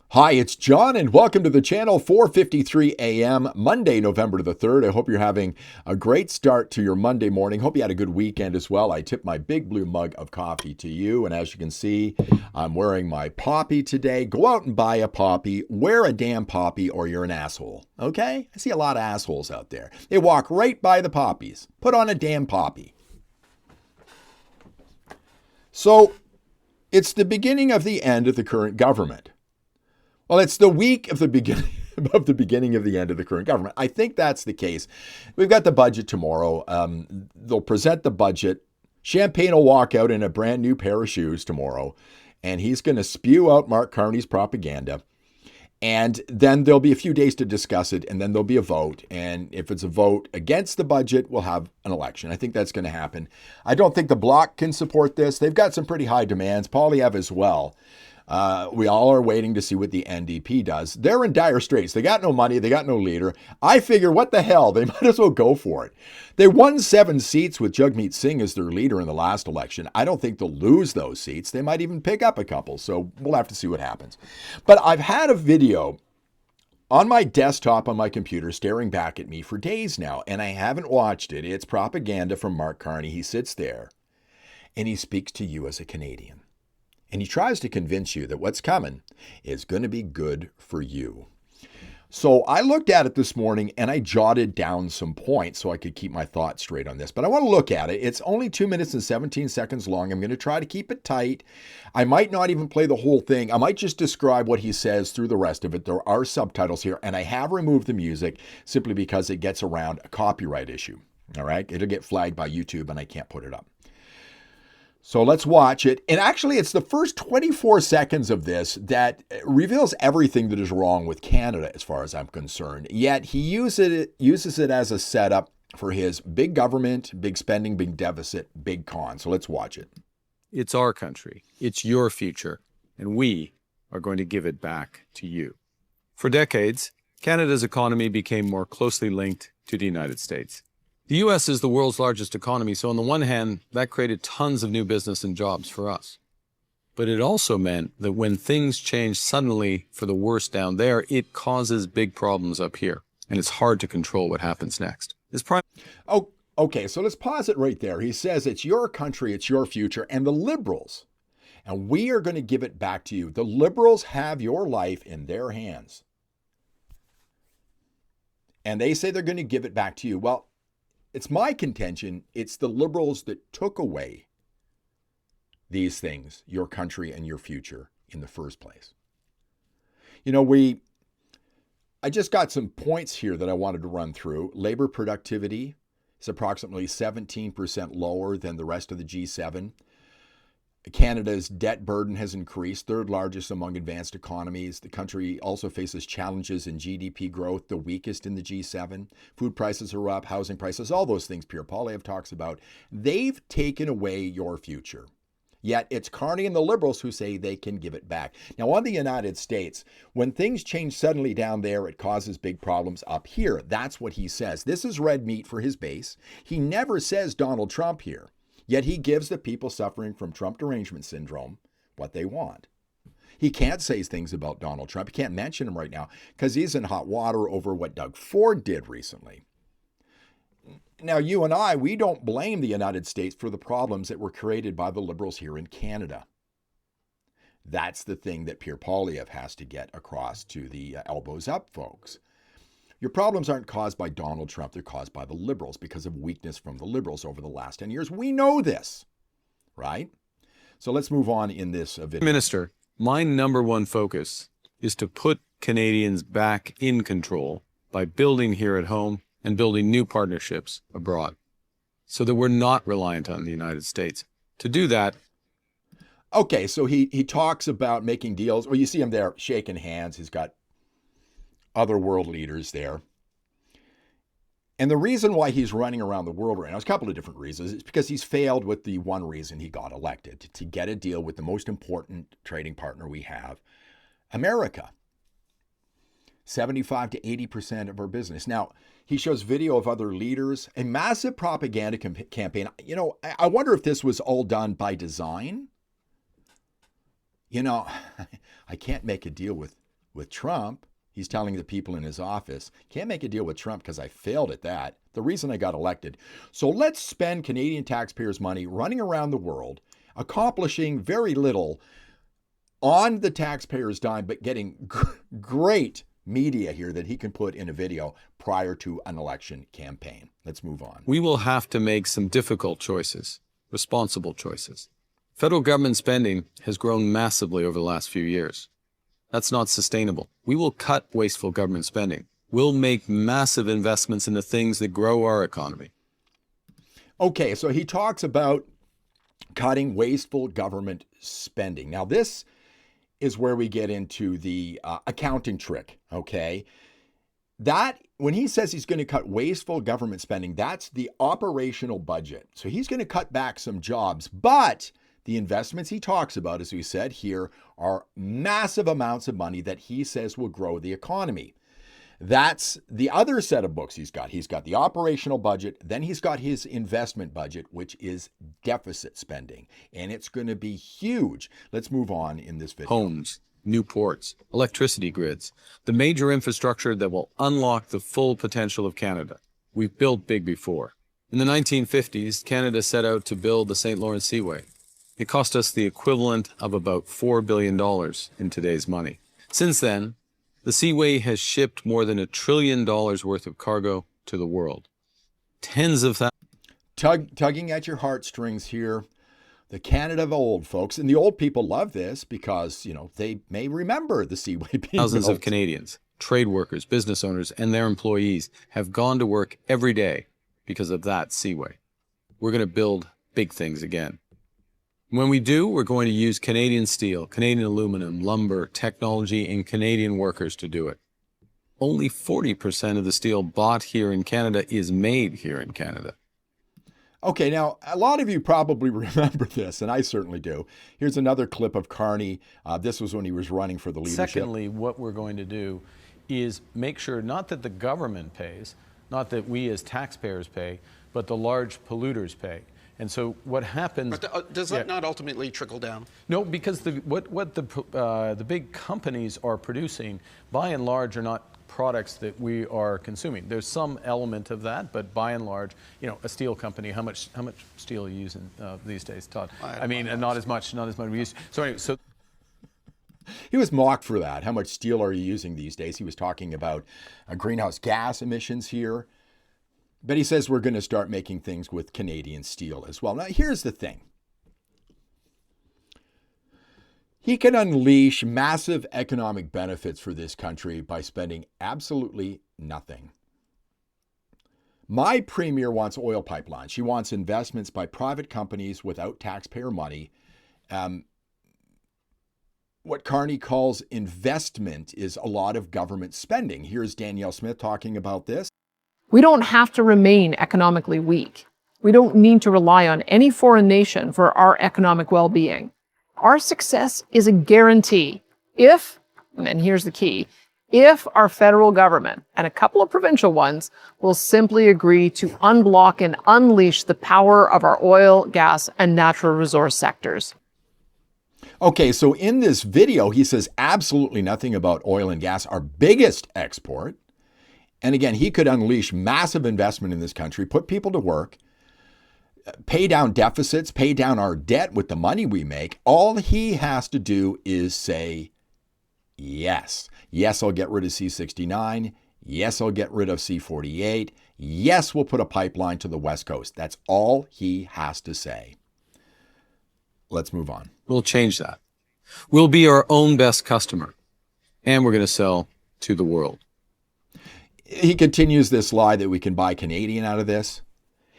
Hi, it's John, and welcome to the channel. 4:53 a.m. Monday, November the 3rd. I hope you're having a great start to your Monday morning. Hope you had a good weekend as well. I tip my big blue mug of coffee to you, and as you can see, I'm wearing my poppy today. Go out and buy a poppy. Wear a damn poppy, or you're an asshole. Okay? I see a lot of assholes out there. They walk right by the poppies. Put on a damn poppy. So, it's the beginning of the end of the current government. Well, it's the week of the beginning of the end of the current government. I think that's the case. We've got the budget tomorrow. They'll present the budget. Champagne will walk out in a brand new pair of shoes tomorrow, and he's going to spew out Mark Carney's propaganda. And then there'll be a few days to discuss it, and then there'll be a vote. And if it's a vote against the budget, we'll have an election. I think that's going to happen. I don't think the Bloc can support this. They've got some pretty high demands. Poilievre as well. We all are waiting to see what the NDP does. They're in dire straits. They got no money. They got no leader. I figure, what the hell? They might as well go for it. They won 7 seats with Jagmeet Singh as their leader in the last election. I don't think they'll lose those seats. They might even pick up a couple. So we'll have to see what happens. But I've had a video on my desktop on my computer staring back at me for days now, and I haven't watched it. It's propaganda from Mark Carney. He sits there and he speaks to you as a Canadian. And he tries to convince you that what's coming is going to be good for you. So I looked at it this morning and I jotted down some points so I could keep my thoughts straight on this. But I want to look at it. It's only 2 minutes and 17 seconds long. I'm going to try to keep it tight. I might not even play the whole thing. I might just describe what he says through the rest of it. There are subtitles here, and I have removed the music simply because it gets around a copyright issue. All right? It'll get flagged by YouTube and I can't put it up. So let's watch it. And actually, it's the first 24 seconds of this that reveals everything that is wrong with Canada as far as I'm concerned. Yet he uses it as a setup for his big government, big spending, big deficit, big con. So let's watch it. It's our country. It's your future. And we are going to give it back to you. For decades, Canada's economy became more closely linked to the United States. The U.S. is the world's largest economy, so on the one hand, that created tons of new business and jobs for us. But it also meant that when things change suddenly for the worse down there, it causes big problems up here, and it's hard to control what happens next. Oh, okay, so let's pause it right there. He says it's your country, it's your future, and the Liberals, and we are going to give it back to you. The Liberals have your life in their hands. And they say they're going to give it back to you. Well, it's my contention, it's the Liberals that took away these things, your country and your future, in the first place. You know, I just got some points here that I wanted to run through. Labor productivity is approximately 17% lower than the rest of the G7. Canada's debt burden has increased, third largest among advanced economies. The country also faces challenges in GDP growth, the weakest in the G7. Food prices are up, housing prices, all those things Pierre Poilievre talks about. They've taken away your future. Yet it's Carney and the Liberals who say they can give it back. Now, on the United States, when things change suddenly down there, it causes big problems up here. That's what he says. This is red meat for his base. He never says Donald Trump here. Yet he gives the people suffering from Trump derangement syndrome what they want. He can't say things about Donald Trump. He can't mention him right now because he's in hot water over what Doug Ford did recently. Now, you and I, we don't blame the United States for the problems that were created by the Liberals here in Canada. That's the thing that Pierre Poilievre has to get across to the elbows up folks. Your problems aren't caused by Donald Trump. They're caused by the Liberals because of weakness from the Liberals over the last 10 years. We know this, right? So let's move on in this video. Minister, my number one focus is to put Canadians back in control by building here at home and building new partnerships abroad so that we're not reliant on the United States. To do that, okay, so he talks about making deals. Well, you see him there shaking hands. He's got other world leaders there. And the reason why he's running around the world right now is a couple of different reasons. It's because he's failed with the one reason he got elected, to get a deal with the most important trading partner we have, America. 75 to 80% of our business. Now, he shows video of other leaders, a massive propaganda campaign. You know, I wonder if this was all done by design. You know, I can't make a deal with With Trump, he's telling the people in his office, can't make a deal with Trump because I failed at that. The reason I got elected. So let's spend Canadian taxpayers' money running around the world, accomplishing very little on the taxpayers' dime, but getting great media here that he can put in a video prior to an election campaign. Let's move on. We will have to make some difficult choices, responsible choices. Federal government spending has grown massively over the last few years. That's not sustainable. We will cut wasteful government spending. We'll make massive investments in the things that grow our economy. Okay, so he talks about cutting wasteful government spending. Now, this is where we get into the accounting trick, okay? That, when he says he's going to cut wasteful government spending, that's the operational budget. So he's going to cut back some jobs, but the investments he talks about, as we said here, are massive amounts of money that he says will grow the economy. That's the other set of books he's got. He's got the operational budget, then he's got his investment budget, which is deficit spending, and it's going to be huge. Let's move on in this video. Homes, new ports, electricity grids, the major infrastructure that will unlock the full potential of Canada. We've built big before. In the 1950s, Canada set out to build the St. Lawrence Seaway. It cost us the equivalent of about $4 billion in today's money. Since then, the Seaway has shipped more than $1 trillion worth of cargo to the world. Tens of thousands. Tugging at your heartstrings here. The Canada of old, folks. And the old people love this because, you know, they may remember the Seaway being Thousands built. of Canadians, trade workers, business owners, and their employees have gone to work every day because of that Seaway. We're going to build big things again. When we do, we're going to use Canadian steel, Canadian aluminum, lumber, technology, and Canadian workers to do it. Only 40% of the steel bought here in Canada is made here in Canada. Okay, now, a lot of you probably remember this, and I certainly do. Here's another clip of Carney. This was when he was running for the leadership. Secondly, what we're going to do is make sure not that the government pays, not that we as taxpayers pay, but the large polluters pay. And so what happens? But does that not ultimately trickle down? No, because what the big companies are producing, by and large, are not products that we are consuming. There's some element of that, but by and large, you know, a steel company, how much steel are you using these days, Todd? I mean, not as much we used. So anyway, so. He was mocked for that. How much steel are you using these days? He was talking about greenhouse gas emissions here. But he says we're going to start making things with Canadian steel as well. Now, here's the thing. He can unleash massive economic benefits for this country by spending absolutely nothing. My premier wants oil pipelines. She wants investments by private companies without taxpayer money. What Carney calls investment is a lot of government spending. Here's Danielle Smith talking about this. We don't have to remain economically weak. We don't need to rely on any foreign nation for our economic well-being. Our success is a guarantee if, and here's the key, if our federal government and a couple of provincial ones will simply agree to unblock and unleash the power of our oil, gas, and natural resource sectors. Okay, so in this video, he says absolutely nothing about oil and gas, our biggest export. And again, he could unleash massive investment in this country, put people to work, pay down deficits, pay down our debt with the money we make. All he has to do is say, yes. Yes, I'll get rid of C-69. Yes, I'll get rid of C-48. Yes, we'll put a pipeline to the West Coast. That's all he has to say. Let's move on. We'll change that. We'll be our own best customer, and we're going to sell to the world. He continues this lie that we can buy Canadian out of this.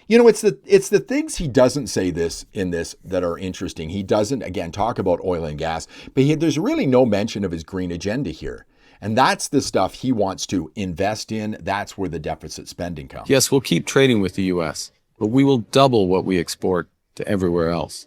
You know, it's the things he doesn't say in this that are interesting. He doesn't, again, talk about oil and gas, but there's really no mention of his green agenda here. And that's the stuff he wants to invest in. That's where the deficit spending comes. Yes, we'll keep trading with the U.S., but we will double what we export to everywhere else.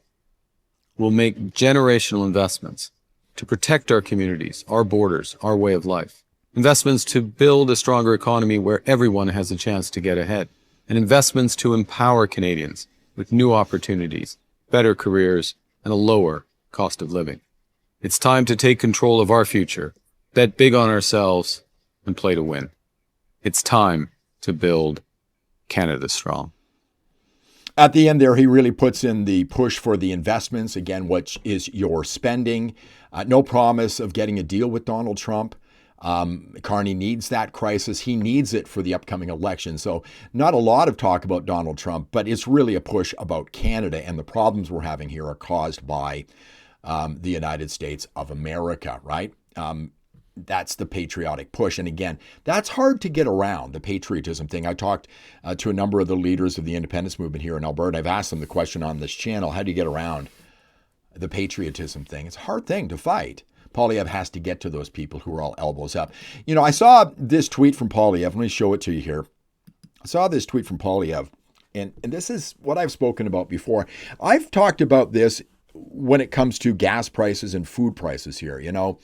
We'll make generational investments to protect our communities, our borders, our way of life. Investments to build a stronger economy where everyone has a chance to get ahead. And investments to empower Canadians with new opportunities, better careers, and a lower cost of living. It's time to take control of our future, bet big on ourselves, and play to win. It's time to build Canada strong. At the end there, he really puts in the push for the investments, again, which is your spending. No promise of getting a deal with Donald Trump. Carney needs that crisis. He needs it for the upcoming election. So not a lot of talk about Donald Trump, but it's really a push about Canada, and the problems we're having here are caused by the United States of America, right? That's the patriotic push. And again, that's hard to get around, the patriotism thing. I talked to a number of the leaders of the independence movement here in Alberta. I've asked them the question on this channel, how do you get around the patriotism thing? It's a hard thing to fight. Poilievre has to get to those people who are all elbows up. You know, I saw this tweet from Poilievre. Let me show it to you here. I saw this tweet from Poilievre, and this is what I've spoken about before. I've talked about this when it comes to gas prices and food prices here. You know,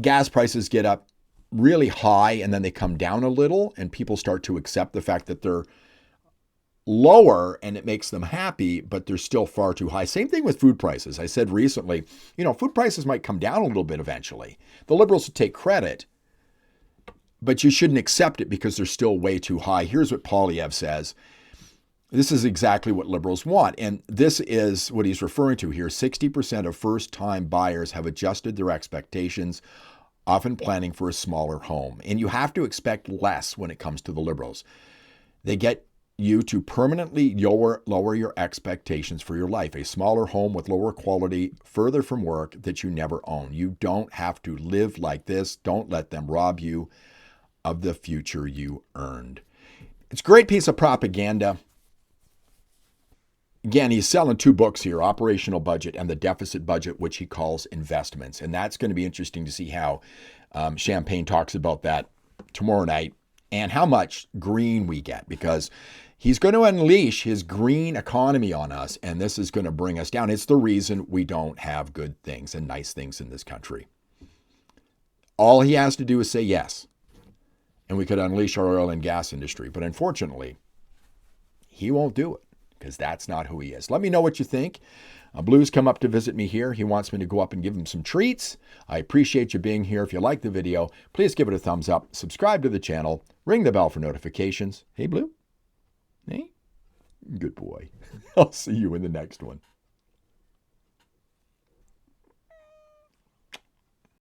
gas prices get up really high and then they come down a little, and people start to accept the fact that they're lower and it makes them happy, but they're still far too high. Same thing with food prices. I said recently, you know, food prices might come down a little bit eventually. The Liberals will take credit, but you shouldn't accept it because they're still way too high. Here's what Poilievre says. This is exactly what Liberals want. And this is what he's referring to here. 60% of first-time buyers have adjusted their expectations, often planning for a smaller home. And you have to expect less when it comes to the Liberals. They get you to permanently lower your expectations for your life. A smaller home with lower quality, further from work that you never own. You don't have to live like this. Don't let them rob you of the future you earned. It's a great piece of propaganda. Again, he's selling two books here, Operational Budget and the Deficit Budget, which he calls investments. And that's going to be interesting to see how Champagne talks about that tomorrow night and how much green we get, because he's going to unleash his green economy on us, and this is going to bring us down. It's the reason we don't have good things and nice things in this country. All he has to do is say yes, and we could unleash our oil and gas industry. But unfortunately, he won't do it, because that's not who he is. Let me know what you think. Blue's come up to visit me here. He wants me to go up and give him some treats. I appreciate you being here. If you like the video, please give it a thumbs up. Subscribe to the channel. Ring the bell for notifications. Hey, Blue. Hey? Good boy. I'll see you in the next one.